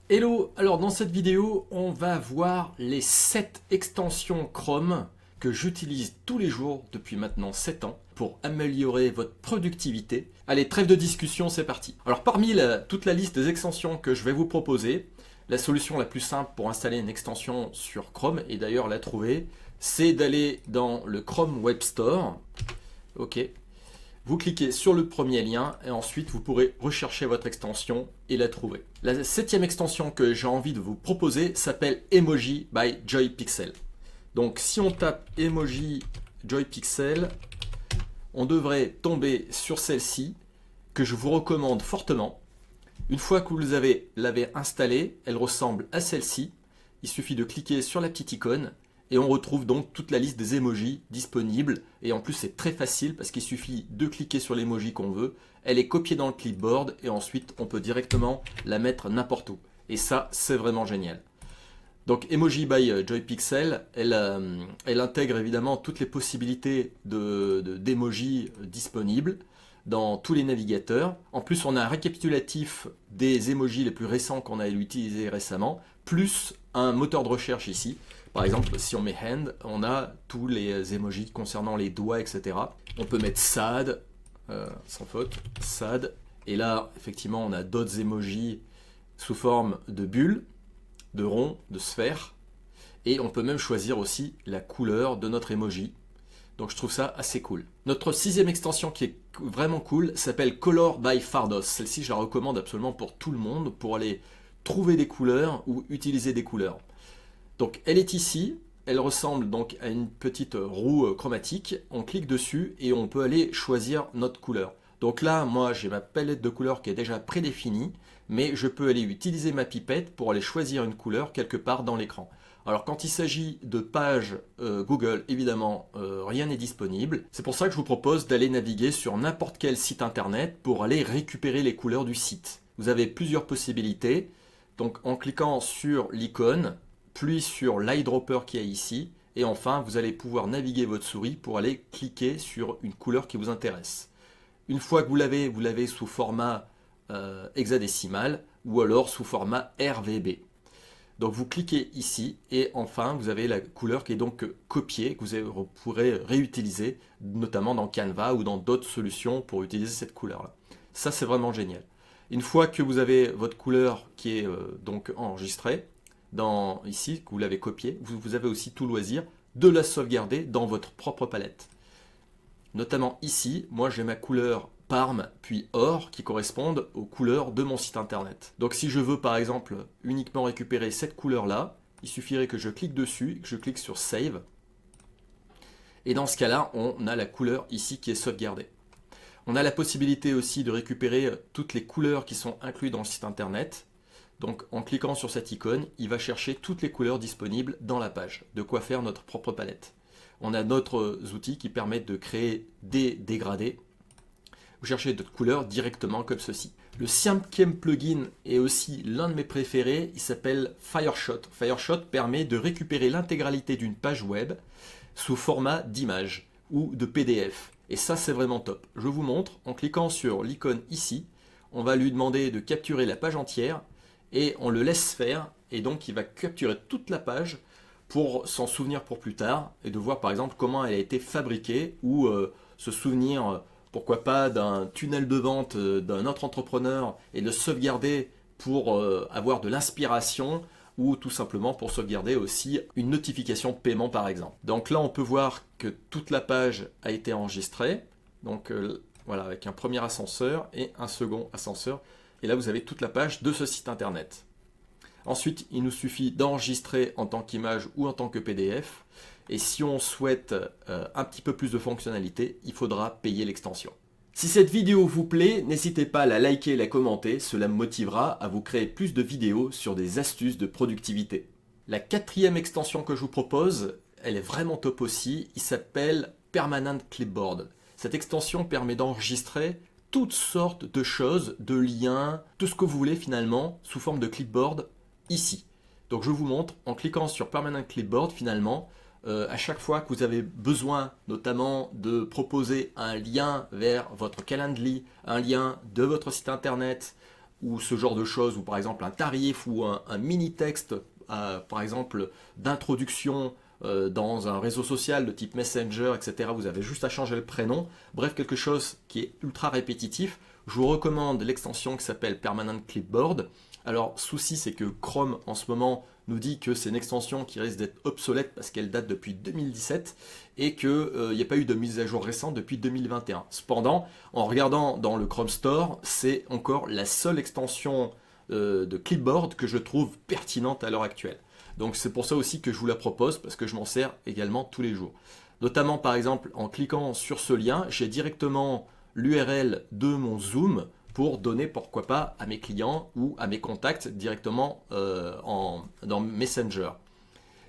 Hello, alors dans cette vidéo, on va voir les 7 extensions Chrome que j'utilise tous les jours depuis maintenant 7 ans pour améliorer votre productivité. Allez, trêve de discussion, c'est parti. Alors parmi toute la liste des extensions que je vais vous proposer, la solution la plus simple pour installer une extension sur Chrome, et d'ailleurs la trouver, c'est d'aller dans le Chrome Web Store. Ok. Vous cliquez sur le premier lien et ensuite vous pourrez rechercher votre extension et la trouver. La 7e extension que j'ai envie de vous proposer s'appelle Emoji by Joypixel. Donc si on tape Emoji Joypixel, on devrait tomber sur celle-ci que je vous recommande fortement. Une fois que vous l'avez installée, elle ressemble à celle-ci. Il suffit de cliquer sur la petite icône et on retrouve donc toute la liste des emojis disponibles. Et en plus, c'est très facile parce qu'il suffit de cliquer sur l'emoji qu'on veut. Elle est copiée dans le clipboard et ensuite, on peut directement la mettre n'importe où. Et ça, c'est vraiment génial. Donc, Emoji by Joypixel, elle intègre évidemment toutes les possibilités d'emojis disponibles dans tous les navigateurs. En plus, on a un récapitulatif des emojis les plus récents qu'on a utilisés récemment, plus un moteur de recherche ici. Par exemple, si on met hand, on a tous les emojis concernant les doigts, etc. On peut mettre sad, sans faute, sad. Et là, effectivement, on a d'autres emojis sous forme de bulles, de ronds, de sphères. Et on peut même choisir aussi la couleur de notre emoji. Donc je trouve ça assez cool. Notre 6e extension qui est vraiment cool s'appelle Color by Fardos. Celle-ci, je la recommande absolument pour tout le monde, pour aller trouver des couleurs ou utiliser des couleurs. Donc elle est ici, elle ressemble donc à une petite roue chromatique. On clique dessus et on peut aller choisir notre couleur. Donc là, moi j'ai ma palette de couleurs qui est déjà prédéfinie, mais je peux aller utiliser ma pipette pour aller choisir une couleur quelque part dans l'écran. Alors quand il s'agit de pages Google, évidemment, rien n'est disponible. C'est pour ça que je vous propose d'aller naviguer sur n'importe quel site internet pour aller récupérer les couleurs du site. Vous avez plusieurs possibilités. Donc en cliquant sur l'icône, puis sur l'eyedropper qui est ici, et enfin vous allez pouvoir naviguer votre souris pour aller cliquer sur une couleur qui vous intéresse. Une fois que vous l'avez sous format hexadécimal ou alors sous format RVB. Donc vous cliquez ici et enfin vous avez la couleur qui est donc copiée, que vous pourrez réutiliser notamment dans Canva ou dans d'autres solutions pour utiliser cette couleur-là. Ça c'est vraiment génial. Une fois que vous avez votre couleur qui est donc enregistrée, ici, que vous l'avez copiée, vous avez aussi tout loisir de la sauvegarder dans votre propre palette. Notamment ici, moi j'ai ma couleur Parme puis Or qui correspondent aux couleurs de mon site internet. Donc si je veux par exemple uniquement récupérer cette couleur là, il suffirait que je clique dessus, que je clique sur Save. Et dans ce cas là, on a la couleur ici qui est sauvegardée. On a la possibilité aussi de récupérer toutes les couleurs qui sont incluses dans le site internet. Donc en cliquant sur cette icône, il va chercher toutes les couleurs disponibles dans la page. De quoi faire notre propre palette. On a d'autres outils qui permettent de créer des dégradés. Vous cherchez d'autres couleurs directement comme ceci. Le 5e plugin est aussi l'un de mes préférés, il s'appelle Fireshot. Fireshot permet de récupérer l'intégralité d'une page web sous format d'image ou de PDF. Et ça c'est vraiment top. Je vous montre, en cliquant sur l'icône ici, on va lui demander de capturer la page entière et on le laisse faire et donc il va capturer toute la page pour s'en souvenir pour plus tard et de voir par exemple comment elle a été fabriquée ou se souvenir pourquoi pas d'un tunnel de vente d'un autre entrepreneur et le sauvegarder pour avoir de l'inspiration ou tout simplement pour sauvegarder aussi une notification de paiement par exemple. Donc là on peut voir que toute la page a été enregistrée, donc voilà, avec un premier ascenseur et un second ascenseur, et là vous avez toute la page de ce site internet. Ensuite, il nous suffit d'enregistrer en tant qu'image ou en tant que PDF. Et si on souhaite un petit peu plus de fonctionnalité, il faudra payer l'extension. Si cette vidéo vous plaît, n'hésitez pas à la liker et la commenter. Cela me motivera à vous créer plus de vidéos sur des astuces de productivité. La 4e extension que je vous propose, elle est vraiment top aussi. Il s'appelle Permanent Clipboard. Cette extension permet d'enregistrer toutes sortes de choses, de liens, tout ce que vous voulez finalement, sous forme de clipboard ici. Donc je vous montre en cliquant sur Permanent Clipboard finalement, à chaque fois que vous avez besoin notamment de proposer un lien vers votre Calendly, un lien de votre site internet, ou ce genre de choses, ou par exemple un tarif ou un mini-texte, par exemple d'introduction dans un réseau social de type Messenger, etc. Vous avez juste à changer le prénom. Bref, quelque chose qui est ultra répétitif. Je vous recommande l'extension qui s'appelle Permanent Clipboard. Alors, souci, c'est que Chrome, en ce moment, nous dit que c'est une extension qui risque d'être obsolète parce qu'elle date depuis 2017 et qu'il n'y a pas eu de mise à jour récente depuis 2021. Cependant, en regardant dans le Chrome Store, c'est encore la seule extension de clipboard que je trouve pertinente à l'heure actuelle. Donc c'est pour ça aussi que je vous la propose, parce que je m'en sers également tous les jours. Notamment par exemple en cliquant sur ce lien, j'ai directement l'URL de mon Zoom pour donner pourquoi pas à mes clients ou à mes contacts directement dans Messenger.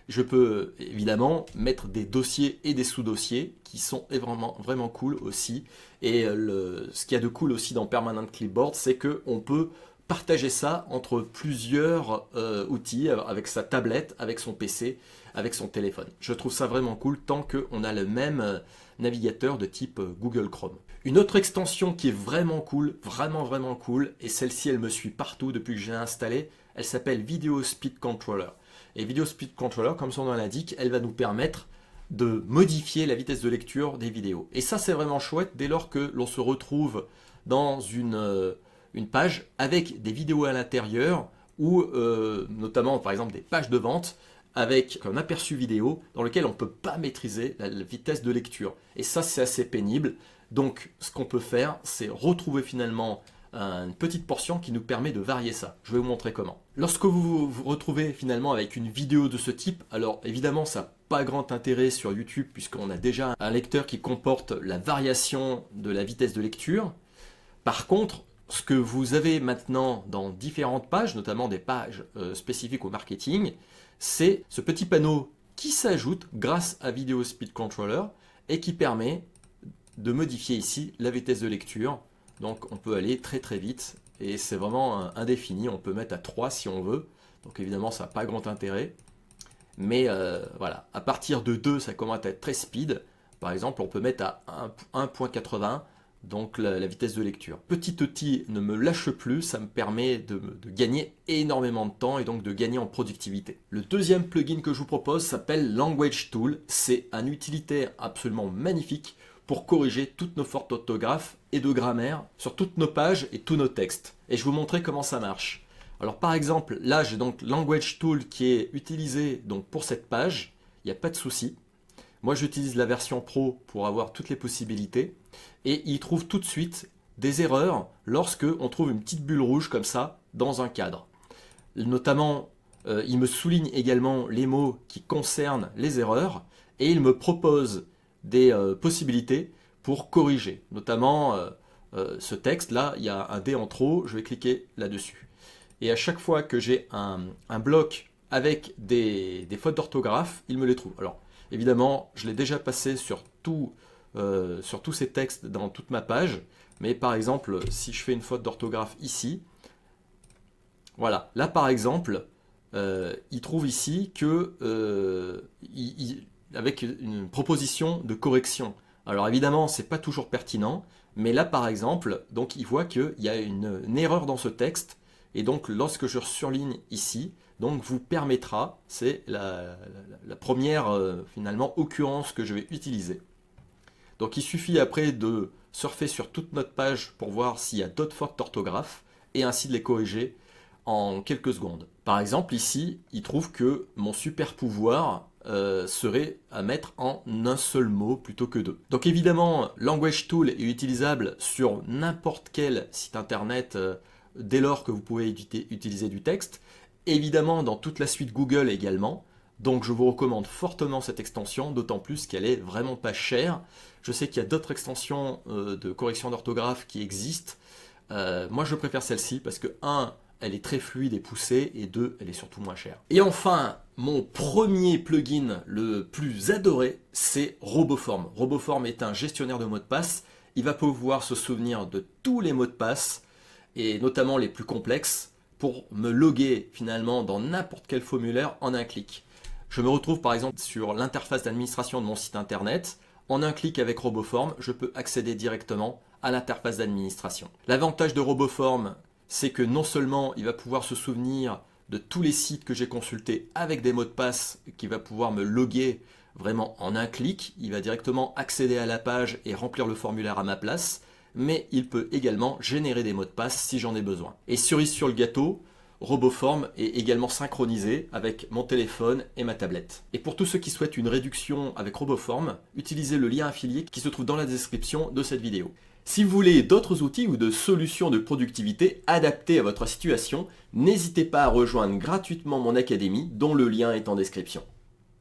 Je peux évidemment mettre des dossiers et des sous-dossiers qui sont vraiment cool aussi. Et ce qu'il y a de cool aussi dans Permanent Clipboard, c'est qu'on peut partager ça entre plusieurs outils, avec sa tablette, avec son PC, avec son téléphone. Je trouve ça vraiment cool tant qu'on a le même navigateur de type Google Chrome. Une autre extension qui est vraiment cool, vraiment cool, et celle-ci elle me suit partout depuis que j'ai installé, elle s'appelle Video Speed Controller. Et Video Speed Controller, comme son nom l'indique, elle va nous permettre de modifier la vitesse de lecture des vidéos. Et ça c'est vraiment chouette dès lors que l'on se retrouve dans une page avec des vidéos à l'intérieur ou notamment par exemple des pages de vente avec un aperçu vidéo dans lequel on ne peut pas maîtriser la vitesse de lecture. Et ça c'est assez pénible. Donc ce qu'on peut faire, c'est retrouver finalement une petite portion qui nous permet de varier ça. Je vais vous montrer comment. Lorsque vous vous retrouvez finalement avec une vidéo de ce type, alors évidemment ça n'a pas grand intérêt sur YouTube puisqu'on a déjà un lecteur qui comporte la variation de la vitesse de lecture. Par contre, ce que vous avez maintenant dans différentes pages, notamment des pages spécifiques au marketing, c'est ce petit panneau qui s'ajoute grâce à Video Speed Controller et qui permet de modifier ici la vitesse de lecture. Donc on peut aller très vite et c'est vraiment indéfini, on peut mettre à 3 si on veut. Donc évidemment ça n'a pas grand intérêt. Mais voilà, à partir de 2 ça commence à être très speed. Par exemple on peut mettre à 1.80. Donc la vitesse de lecture. Petit outil ne me lâche plus, ça me permet de gagner énormément de temps et donc de gagner en productivité. Le deuxième plugin que je vous propose s'appelle Language Tool. C'est un utilitaire absolument magnifique pour corriger toutes nos fautes d'orthographe et de grammaire sur toutes nos pages et tous nos textes. Et je vais vous montrer comment ça marche. Alors par exemple, là j'ai donc Language Tool qui est utilisé donc pour cette page, il n'y a pas de souci. Moi j'utilise la version Pro pour avoir toutes les possibilités et il trouve tout de suite des erreurs lorsque on trouve une petite bulle rouge comme ça dans un cadre. Notamment, il me souligne également les mots qui concernent les erreurs et il me propose des possibilités pour corriger. Notamment ce texte là, il y a un D en trop, je vais cliquer là-dessus. Et à chaque fois que j'ai un bloc avec des fautes d'orthographe, il me les trouve. Alors évidemment, je l'ai déjà passé sur tous ces textes dans toute ma page, mais par exemple, si je fais une faute d'orthographe ici, voilà, là par exemple, il trouve ici que avec une proposition de correction. Alors évidemment, c'est pas toujours pertinent, mais là par exemple, donc il voit qu'il y a une erreur dans ce texte, et donc lorsque je surligne ici, donc vous permettra, c'est la première finalement occurrence que je vais utiliser. Donc il suffit après de surfer sur toute notre page pour voir s'il y a d'autres fautes d'orthographe et ainsi de les corriger en quelques secondes. Par exemple ici, il trouve que mon super pouvoir serait à mettre en un seul mot plutôt que deux. Donc évidemment, Language Tool est utilisable sur n'importe quel site internet dès lors que vous pouvez utiliser du texte. Évidemment dans toute la suite Google également. Donc je vous recommande fortement cette extension, d'autant plus qu'elle est vraiment pas chère. Je sais qu'il y a d'autres extensions de correction d'orthographe qui existent. Moi je préfère celle-ci parce que 1, elle est très fluide et poussée, et 2, elle est surtout moins chère. Et enfin, mon premier plugin le plus adoré, c'est Roboform. Roboform est un gestionnaire de mots de passe. Il va pouvoir se souvenir de tous les mots de passe, et notamment les plus complexes, pour me loguer finalement dans n'importe quel formulaire en un clic. Je me retrouve par exemple sur l'interface d'administration de mon site internet. En un clic avec Roboform, je peux accéder directement à l'interface d'administration. L'avantage de Roboform, c'est que non seulement il va pouvoir se souvenir de tous les sites que j'ai consultés avec des mots de passe, qui va pouvoir me loguer vraiment en un clic, il va directement accéder à la page et remplir le formulaire à ma place, mais il peut également générer des mots de passe si j'en ai besoin. Et cerise sur le gâteau, RoboForm est également synchronisé avec mon téléphone et ma tablette. Et pour tous ceux qui souhaitent une réduction avec RoboForm, utilisez le lien affilié qui se trouve dans la description de cette vidéo. Si vous voulez d'autres outils ou de solutions de productivité adaptées à votre situation, n'hésitez pas à rejoindre gratuitement mon académie dont le lien est en description.